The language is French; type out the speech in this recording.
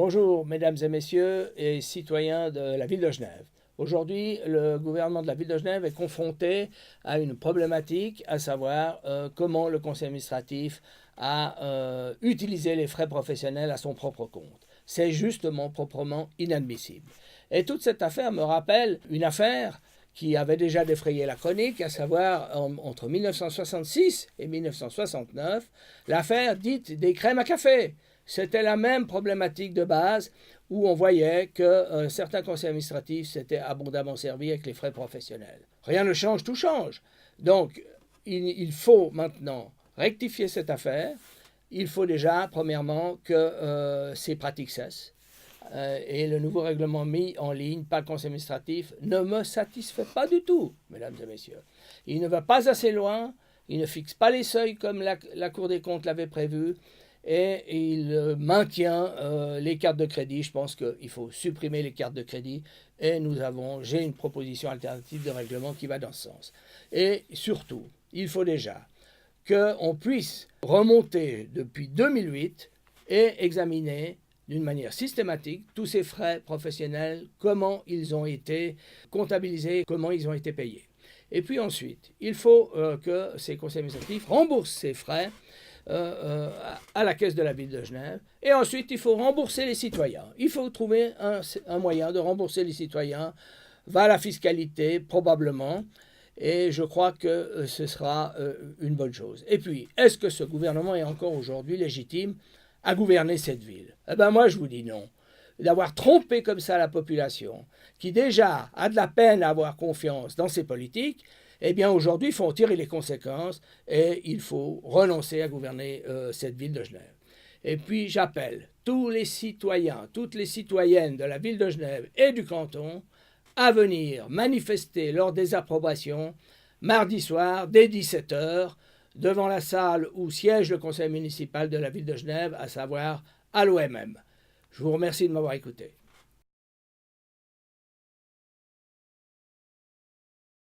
Bonjour, mesdames et messieurs et citoyens de la ville de Genève. Aujourd'hui, le gouvernement de la ville de Genève est confronté à une problématique, à savoir comment le conseil administratif a utilisé les frais professionnels à son propre compte. C'est justement proprement inadmissible. Et toute cette affaire me rappelle une affaire qui avait déjà défrayé la chronique, à savoir entre 1966 et 1969, l'affaire dite des crèmes à café. C'était la même problématique de base où on voyait que certains conseils administratifs s'étaient abondamment servis avec les frais professionnels. Rien ne change, tout change. Donc, il faut maintenant rectifier cette affaire. Il faut déjà, premièrement, que ces pratiques cessent. Et le nouveau règlement mis en ligne par le conseil administratif ne me satisfait pas du tout, mesdames et messieurs. Il ne va pas assez loin, il ne fixe pas les seuils comme la Cour des comptes l'avait prévu, et il maintient les cartes de crédit. Je pense qu'il faut supprimer les cartes de crédit, et j'ai une proposition alternative de règlement qui va dans ce sens. Et surtout, il faut déjà qu'on puisse remonter depuis 2008 et examiner d'une manière systématique tous ces frais professionnels, comment ils ont été comptabilisés, comment ils ont été payés. Et puis ensuite, il faut que ces conseils administratifs remboursent ces frais à la caisse de la ville de Genève. Et ensuite, il faut rembourser les citoyens. Il faut trouver un moyen de rembourser les citoyens vers la fiscalité, probablement. Et je crois que ce sera une bonne chose. Et puis, est-ce que ce gouvernement est encore aujourd'hui légitime à gouverner cette ville? Eh bien, moi, je vous dis non. D'avoir trompé comme ça la population, qui déjà a de la peine à avoir confiance dans ses politiques, eh bien, aujourd'hui, il faut en tirer les conséquences et il faut renoncer à gouverner cette ville de Genève. Et puis, j'appelle tous les citoyens, toutes les citoyennes de la ville de Genève et du canton à venir manifester leur désapprobation mardi soir dès 17h devant la salle où siège le conseil municipal de la ville de Genève, à savoir à l'OMM. Je vous remercie de m'avoir écouté.